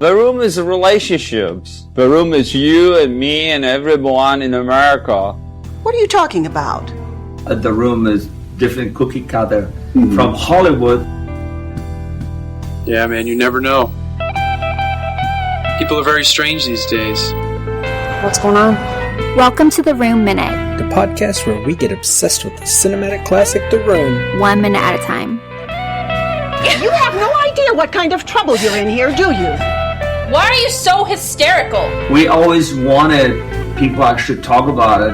The room is relationships. The room is you and me and everyone in America. What are you talking about? The room is different cookie cutter from Hollywood. Yeah, man, you never know. People are very strange these days. What's going on? Welcome to The Room Minute, The podcast where we get obsessed with the cinematic classic The Room. 1 minute at a time. You have no idea what kind of trouble you're in here, do you? Why are you so hysterical? We always wanted people actually talk about it.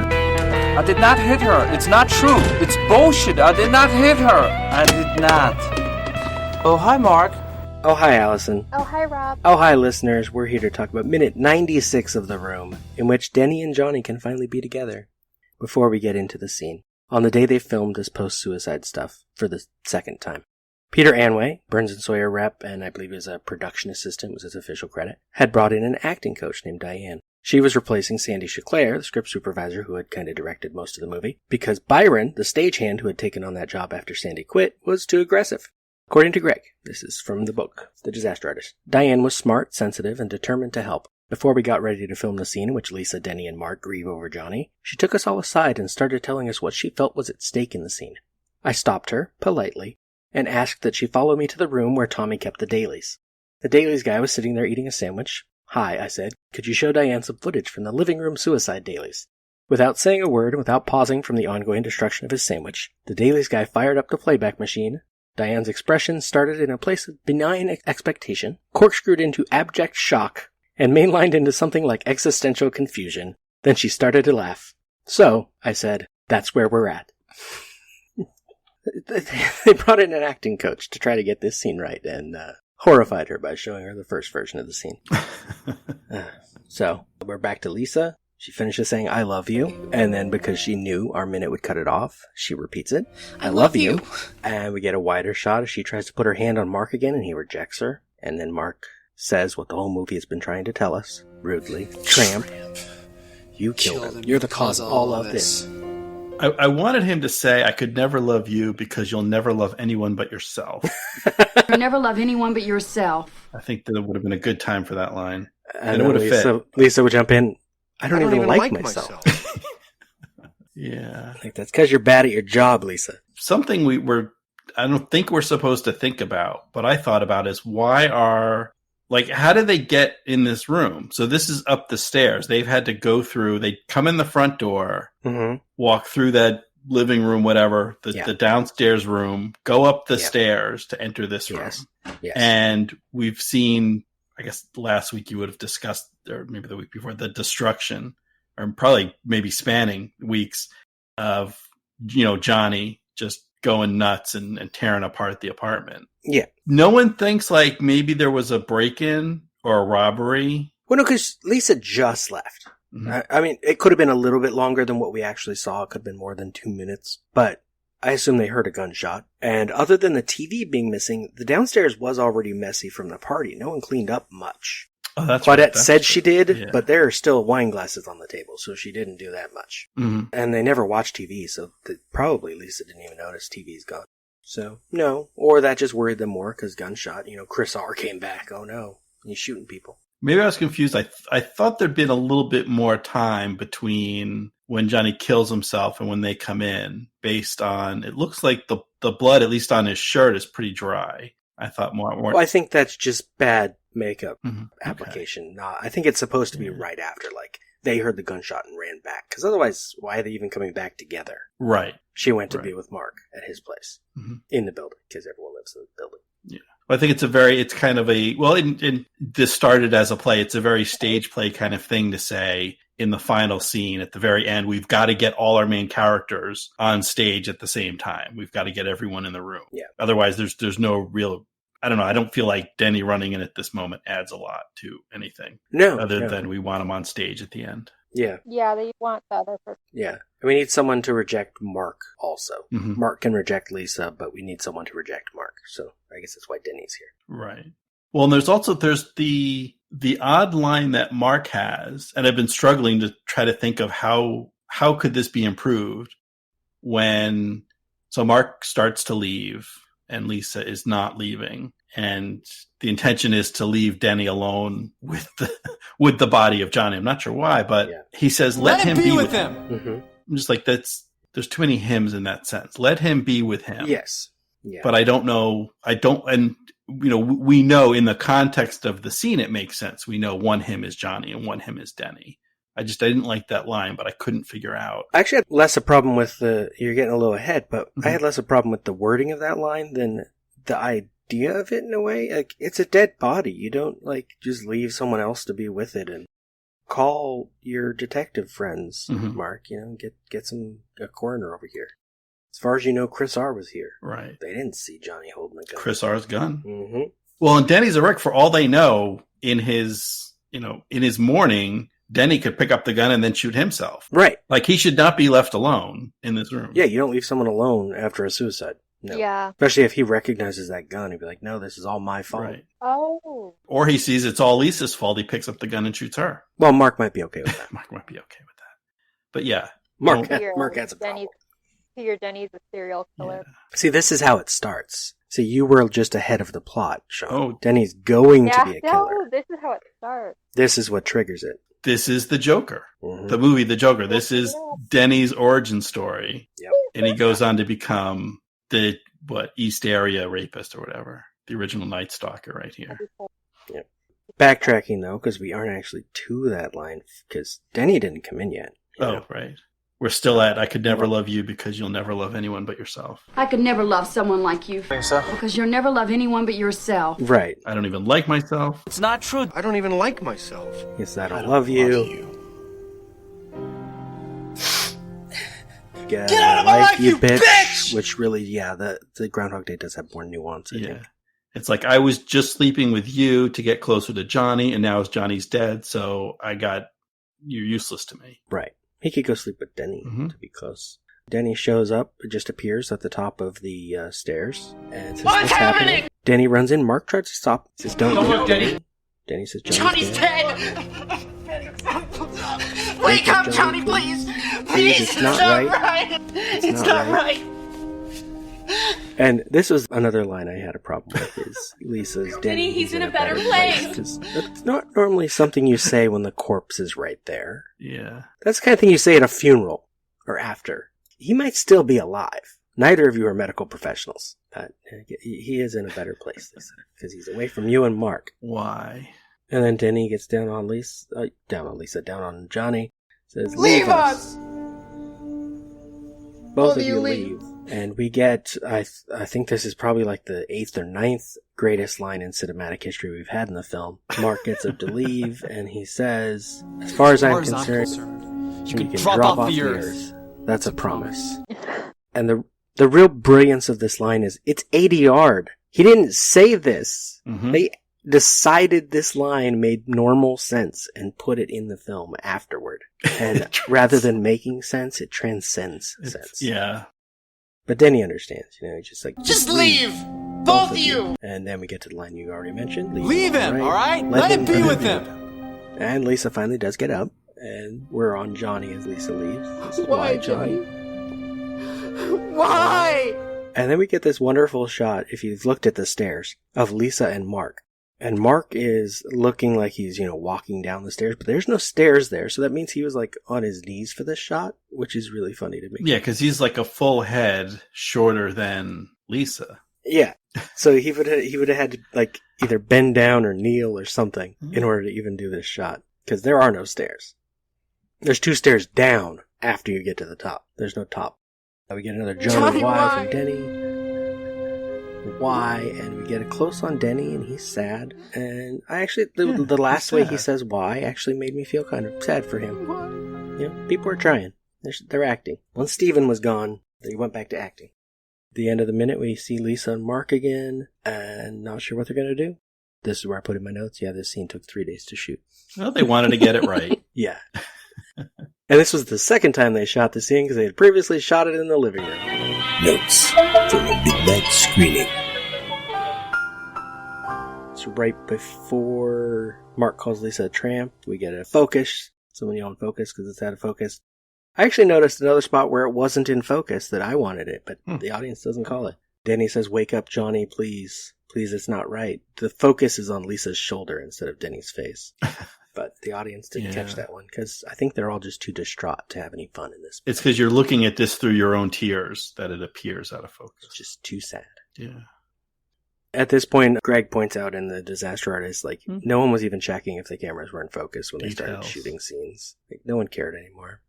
I did not hit her. It's not true. It's bullshit. I did not hit her. I did not. Oh, hi, Mark. Oh, hi, Allison. Oh, hi, Rob. Oh, hi, listeners. We're here to talk about minute 96 of The Room, in which Denny and Johnny can finally be together. Before we get into the scene, on the day they filmed this post-suicide stuff for the second time, Peter Anway, Burns and Sawyer rep, and I believe is a production assistant was his official credit, had brought in an acting coach named Diane. She was replacing Sandy Chaclair, the script supervisor who had kind of directed most of the movie, because Byron, the stagehand who had taken on that job after Sandy quit, was too aggressive. According to Greg, this is from the book, The Disaster Artist, Diane was smart, sensitive, and determined to help. Before we got ready to film the scene in which Lisa, Denny, and Mark grieve over Johnny, she took us all aside and started telling us what she felt was at stake in the scene. I stopped her, politely, and asked that she follow me to the room where Tommy kept the dailies. The dailies guy was sitting there eating a sandwich. Hi, I said, could you show Diane some footage from the living room suicide dailies? Without saying a word and without pausing from the ongoing destruction of his sandwich, the dailies guy fired up the playback machine. Diane's expression started in a place of benign expectation, corkscrewed into abject shock, and mainlined into something like existential confusion. Then she started to laugh. So, I said, that's where we're at. They brought in an acting coach to try to get this scene right, and horrified her by showing her the first version of the scene. So, we're back to Lisa. She finishes saying, I love you, and then because she knew our minute would cut it off, she repeats it. I love you. And we get a wider shot as she tries to put her hand on Mark again, and he rejects her. And then Mark says what the whole movie has been trying to tell us, rudely. Tramp. You killed him. You're the cause of all of this. I wanted him to say, I could never love you because you'll never love anyone but yourself. You'll never love anyone but yourself. I think that it would have been a good time for that line. And it would have fit. Lisa would jump in. I don't even like myself. Yeah. I think that's because you're bad at your job, Lisa. Something I don't think we're supposed to think about, but I thought about is how did they get in this room? So this is up the stairs. They've had to go through, they come in the front door, walk through that living room, whatever, the downstairs room, go up the stairs to enter this room. Yes. And we've seen, I guess last week you would have discussed, or maybe the week before, the destruction, or probably maybe spanning weeks of, Johnny just going nuts and tearing apart the apartment. Yeah. No one thinks like maybe there was a break-in or a robbery. Well, no, because Lisa just left. Mm-hmm. I mean, it could have been a little bit longer than what we actually saw. It could have been more than 2 minutes. But I assume they heard a gunshot. And other than the TV being missing, the downstairs was already messy from the party. No one cleaned up much. Oh, that's Claudette right. said she did, but there are still wine glasses on the table, so she didn't do that much. Mm-hmm. And they never watched TV, so probably Lisa didn't even notice TV's gone. So, no. Or that just worried them more, because gunshot, Chris R. came back. Oh, no. He's shooting people. Maybe I was confused. I thought there'd been a little bit more time between when Johnny kills himself and when they come in, based on, it looks like the blood, at least on his shirt, is pretty dry. I thought more. Well, I think that's just bad makeup application. Okay. I think it's supposed to be right after, like, they heard the gunshot and ran back. Because otherwise, why are they even coming back together? Right. She went to be with Mark at his place in the building, because everyone lives in the building. Yeah. Well, I think it's kind of this started as a play. It's a very stage play kind of thing to say in the final scene at the very end, we've got to get all our main characters on stage at the same time. We've got to get everyone in the room. Yeah. Otherwise, there's no real, I don't know. I don't feel like Denny running in at this moment adds a lot to anything. No. Other than we want him on stage at the end. Yeah. Yeah, they want the other person. Yeah. And we need someone to reject Mark also. Mm-hmm. Mark can reject Lisa, but we need someone to reject Mark. So I guess that's why Denny's here. Right. Well, and there's the odd line that Mark has, and I've been struggling to try to think of how could this be improved so Mark starts to leave and Lisa is not leaving. and the intention is to leave Denny alone with the body of Johnny. I'm not sure why, but he says, let him be with him. Mm-hmm. I'm just like, there's too many hymns in that sense. Let him be with him. Yes. Yeah. But I don't know. And we know in the context of the scene, it makes sense. We know one hymn is Johnny and one hymn is Denny. I didn't like that line, but I couldn't figure out. I actually had less a problem with you're getting a little ahead, but I had less a problem with the wording of that line than the idea of it in a way. Like, it's a dead body. You don't, just leave someone else to be with it and call your detective friends, Mark, get a coroner over here. As far as you know, Chris R. was here. Right. They didn't see Johnny holding a gun. Chris R.'s gun. Mm-hmm. Well, and Denny's a wreck for all they know. In his morning, Denny could pick up the gun and then shoot himself. Right. Like, he should not be left alone in this room. Yeah, you don't leave someone alone after a suicide. No. Yeah. Especially if he recognizes that gun. He'd be like, no, this is all my fault. Right. Oh. Or he sees it's all Lisa's fault. He picks up the gun and shoots her. Well, Mark might be okay with that. Mark might be okay with that. But yeah. Mark has a problem. Denny's a serial killer. Yeah. See, this is how it starts. See, you were just ahead of the plot, Sean. Oh. Denny's going to be a killer. No, this is how it starts. This is what triggers it. This is the Joker. Mm-hmm. The movie The Joker. This is Denny's origin story. Yep. And he goes on to become the East Area rapist or whatever. The original Night Stalker right here. Yep. Backtracking, though, because we aren't actually to that line, because Denny didn't come in yet. Oh, right. We're still at, I could never love you because you'll never love anyone but yourself. I could never love someone like you. Think so? Because you'll never love anyone but yourself. Right. I don't even like myself. It's not true. I don't even like myself. Yes, I don't love you. Get out of my life, you bitch! Which really, the Groundhog Day does have more nuance, I think. It's like, I was just sleeping with you to get closer to Johnny, and now Johnny's dead, so you're useless to me. Right. He could go sleep with Denny to be close. Denny shows up, just appears at the top of the stairs, and says, what's happening? Denny runs in. Mark tries to stop. Says, don't look, Denny. Denny says, Johnny's dead. Wake up, Johnny, please. Please, it's not right. It's not right. And this was another line I had a problem with, is Lisa's Denny, he's in a better place. Because that's not normally something you say when the corpse is right there. Yeah. That's the kind of thing you say at a funeral or after. He might still be alive. Neither of you are medical professionals. He is in a better place, because he's away from you and Mark. Why? And then Denny gets down on Johnny. Says, leave us! Both of you leave. And we get, I think this is probably like the 8th or 9th greatest line in cinematic history we've had in the film. Mark gets up to leave, and he says, as far as I'm concerned, you can drop off the earth. That's a promise. And the real brilliance of this line is, it's 80-yard. He didn't say this. Mm-hmm. They decided this line made normal sense and put it in the film afterward. And rather than making sense, it transcends sense. Yeah. But Denny understands, he's just like, just leave! Both of you! And then we get to the line you already mentioned. Leave him, alright? Let him be with him! And Lisa finally does get up, and we're on Johnny as Lisa leaves. This is why, Johnny? Why? And then we get this wonderful shot, if you've looked at the stairs, of Lisa and Mark. And Mark is looking like he's, walking down the stairs, but there's no stairs there, so that means he was, on his knees for this shot, which is really funny to me. Yeah, because he's like a full head shorter than Lisa. Yeah. So he would have had to, either bend down or kneel or something in order to even do this shot, because there are no stairs. There's 2 stairs down after you get to the top. There's no top. Now we get another Johnny why from Denny. Why? And we get a close on Denny, and he's sad. And I actually, the last way he says why actually made me feel kind of sad for him. People are trying. They're acting. Once Steven was gone, they went back to acting. At the end of the minute, we see Lisa and Mark again, and not sure what they're going to do. This is where I put in my notes. Yeah, this scene took 3 days to shoot. Well, they wanted to get it right. Yeah. And this was the second time they shot the scene, because they had previously shot it in the living room. Notes from a midnight screening. It's right before Mark calls Lisa a tramp. We get a focus. Someone yell in focus because it's out of focus. I actually noticed another spot where it wasn't in focus that I wanted it, but the audience doesn't call it. Denny says, "Wake up, Johnny, please. Please, it's not right." The focus is on Lisa's shoulder instead of Denny's face. But the audience didn't catch that one because I think they're all just too distraught to have any fun in this. It's because you're looking at this through your own tears that it appears out of focus. It's just too sad. Yeah. At this point, Greg points out in the disaster artist, like, no one was even checking if the cameras were in focus when they started shooting scenes. Like, no one cared anymore.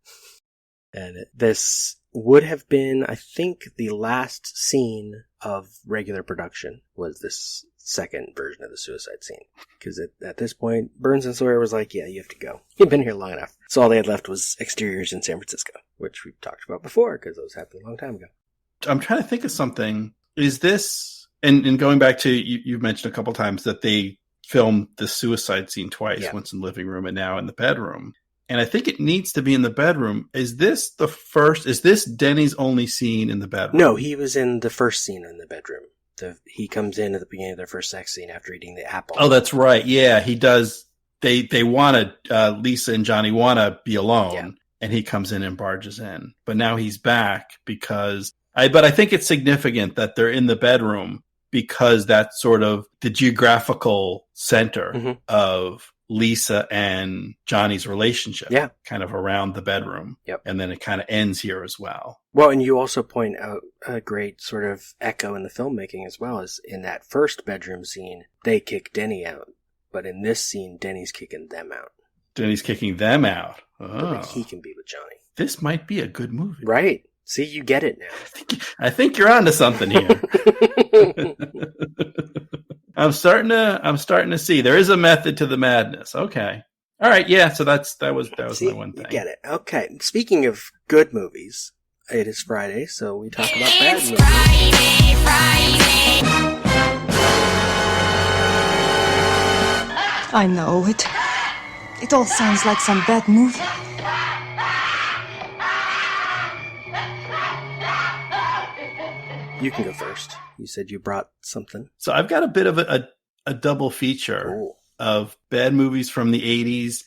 And this would have been, I think, the last scene of regular production was this second version of the suicide scene. Because at this point, Burns and Sawyer was like, yeah, you have to go. You've been here long enough. So all they had left was exteriors in San Francisco, which we've talked about before because those happened a long time ago. I'm trying to think of something. Is this... And going back to, you've mentioned a couple times that they filmed the suicide scene twice, once in the living room and now in the bedroom. And I think it needs to be in the bedroom. Is this Denny's only scene in the bedroom? No, he was in the first scene in the bedroom. He comes in at the beginning of their first sex scene after eating the apple. Oh, that's right. Yeah, he does. They want to, Lisa and Johnny want to be alone. And he comes in and barges in. But now he's back because, but I think it's significant that they're in the bedroom because that's sort of the geographical center of Lisa and Johnny's relationship. Yeah. Kind of around the bedroom. Yep. And then it kind of ends here as well. Well, and you also point out a great sort of echo in the filmmaking as well, as in that first bedroom scene, they kick Denny out. But in this scene, Denny's kicking them out. Denny's kicking them out. Oh. Like he can be with Johnny. This might be a good movie. Right. See, you get it now. I think you're onto something here. I'm starting to see there is a method to the madness. Okay. All right. Yeah. So that was my one thing. You get it. Okay. Speaking of good movies, it is Friday, so we talk about bad movies. Friday. I know it. It all sounds like some bad movie. You can go first. You said you brought something. So I've got a bit of a double feature of bad movies from the 80s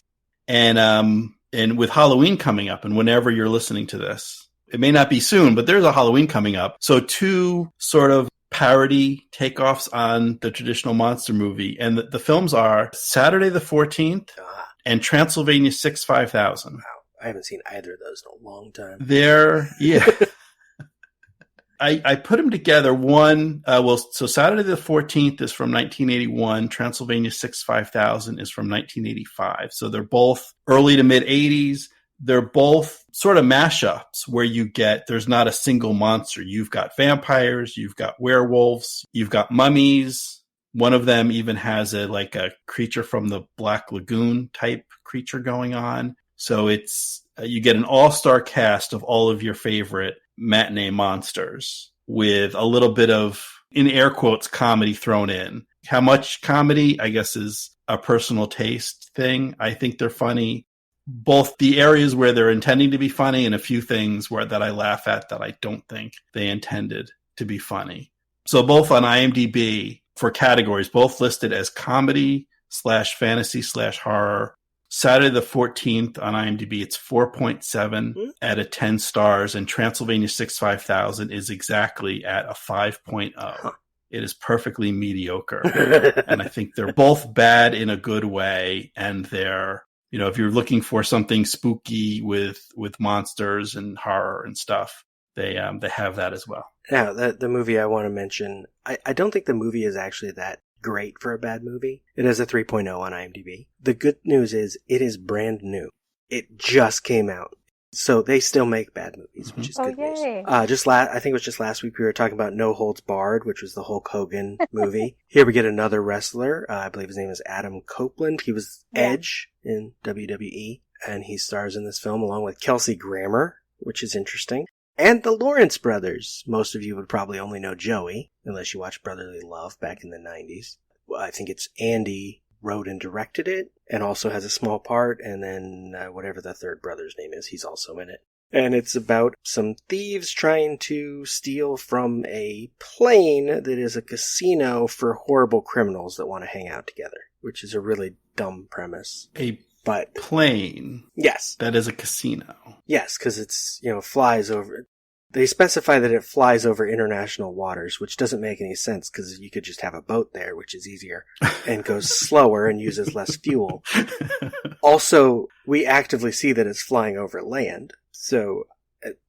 and with Halloween coming up, and whenever you're listening to this, it may not be soon, but there's a Halloween coming up. So two sort of parody takeoffs on the traditional monster movie. And the films are Saturday the 14th and Transylvania 5000. Wow. I haven't seen either of those in a long time. Yeah. I put them together. So Saturday the 14th is from 1981. Transylvania 5000 is from 1985. So they're both early to mid 80s. They're both sort of mashups where there's not a single monster. You've got vampires, you've got werewolves, you've got mummies. One of them even has a creature from the Black Lagoon type creature going on. So you get an all-star cast of all of your favorite matinee monsters with a little bit of, in air quotes, comedy thrown in. How much comedy, I guess, is a personal taste thing. I think they're funny. Both the areas where they're intending to be funny and a few things that I laugh at that I don't think they intended to be funny. So both on IMDb for categories, both listed as comedy / fantasy / horror. Saturday the 14th on IMDb, it's 4.7 out of 10 stars, and Transylvania 5000 is exactly at a 5.0. Huh. It is perfectly mediocre. And I think they're both bad in a good way, and they're, if you're looking for something spooky with monsters and horror and stuff, they have that as well. Now, the movie I want to mention, I don't think the movie is actually that great for a bad movie. It has a 3.0 on IMDb. The good news is it is brand new. It just came out. So they still make bad movies, which is good news. I think it was just last week we were talking about No Holds Barred, which was the Hulk Hogan movie. Here we get another wrestler. I believe his name is Adam Copeland. He was Edge in WWE, and he stars in this film along with Kelsey Grammer, which is interesting. And the Lawrence brothers. Most of you would probably only know Joey, unless you watched Brotherly Love back in the 90s. I think it's Andy wrote and directed it, and also has a small part, and then whatever the third brother's name is, he's also in it. And it's about some thieves trying to steal from a plane that is a casino for horrible criminals that want to hang out together, which is a really dumb premise. But plane. Yes. That is a casino. Yes, because it's, flies over. They specify that it flies over international waters, which doesn't make any sense because you could just have a boat there, which is easier, and goes slower and uses less fuel. Also, we actively see that it's flying over land, so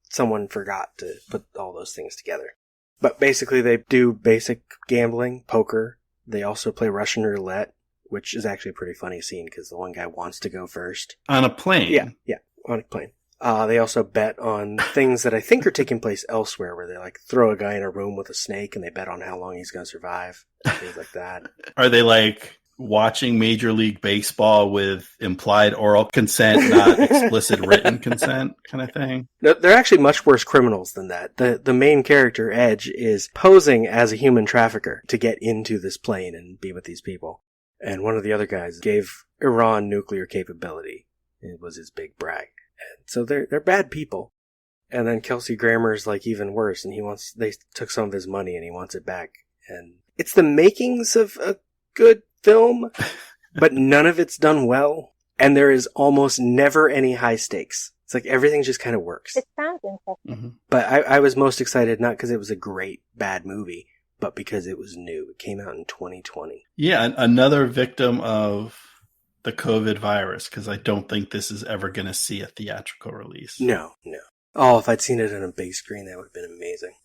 someone forgot to put all those things together. But basically, they do basic gambling, poker. They also play Russian roulette, which is actually a pretty funny scene because the one guy wants to go first. On a plane? Yeah, on a plane. They also bet on things that I think are taking place elsewhere, where they like throw a guy in a room with a snake and they bet on how long he's going to survive. Things like that. Are they like watching Major League Baseball with implied oral consent, not explicit written consent kind of thing? They're actually much worse criminals than that. The main character, Edge, is posing as a human trafficker to get into this plane and be with these people. And one of the other guys gave Iran nuclear capability. It was his big brag. And so they're bad people. And then Kelsey Grammer's like even worse, and they took some of his money and he wants it back. And it's the makings of a good film, but none of it's done well. And there is almost never any high stakes. It's like everything just kind of works. It sounds interesting. Mm-hmm. But I was most excited not because it was a great bad movie, but because it was new. It came out in 2020. Yeah, another victim of the COVID virus, because I don't think this is ever going to see a theatrical release. No. Oh, if I'd seen it on a big screen, that would have been amazing.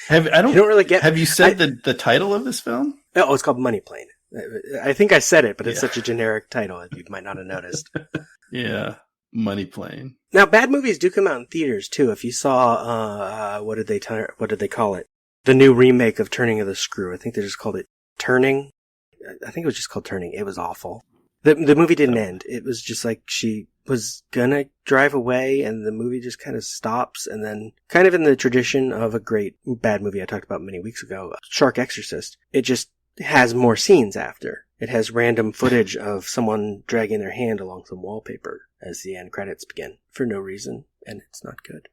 Have you said the title of this film? Oh, it's called Money Plane. I think I said it, but it's such a generic title that you might not have noticed. Yeah, Money Plane. Now, bad movies do come out in theaters too. If you saw, what did they call it? The new remake of Turning of the Screw. I think they just called it Turning. I think it was just called Turning. It was awful. The movie didn't end. It was just like she was gonna drive away and the movie just kind of stops, and then kind of in the tradition of a great bad movie I talked about many weeks ago, Shark Exorcist, it just has more scenes after. It has random footage of someone dragging their hand along some wallpaper as the end credits begin for no reason, and it's not good.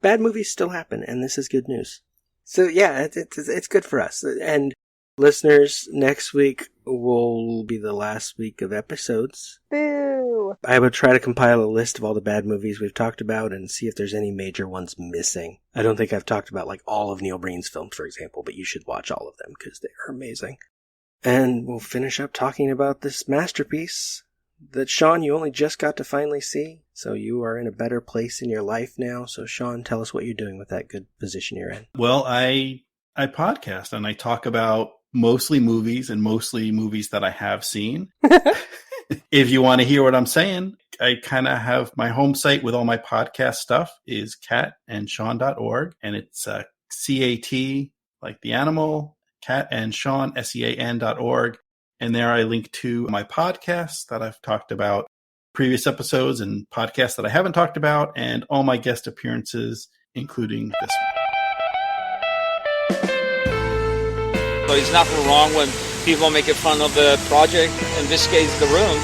Bad movies still happen, and this is good news. So yeah, it's good for us. And listeners, next week will be the last week of episodes. Boo! I would try to compile a list of all the bad movies we've talked about and see if there's any major ones missing. I don't think I've talked about like all of Neil Breen's films, for example, but you should watch all of them because they are amazing. And we'll finish up talking about this masterpiece that, Sean, you only just got to finally see. So you are in a better place in your life now. So Sean, tell us what you're doing with that good position you're in. Well, I podcast and I talk about mostly movies and mostly movies that I have seen. If you want to hear what I'm saying, I kind of have my home site with all my podcast stuff is catandshawn.org, and it's CAT, like the animal, Cat and Sean, SEAN.org. And there I link to my podcasts that I've talked about, previous episodes and podcasts that I haven't talked about, and all my guest appearances, including this one. So there's nothing wrong when people make fun of the project, in this case, The Room.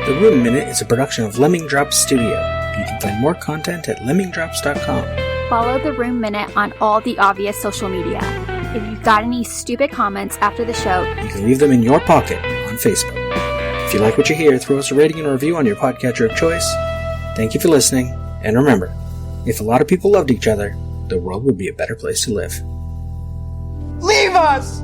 The Room Minute is a production of Lemming Drops Studio. You can find more content at lemmingdrops.com. Follow The Room Minute on all the obvious social media. If you've got any stupid comments after the show, you can leave them in your pocket on Facebook. If you like what you hear, throw us a rating and a review on your podcatcher of choice. Thank you for listening, and remember, if a lot of people loved each other, the world would be a better place to live. Leave us!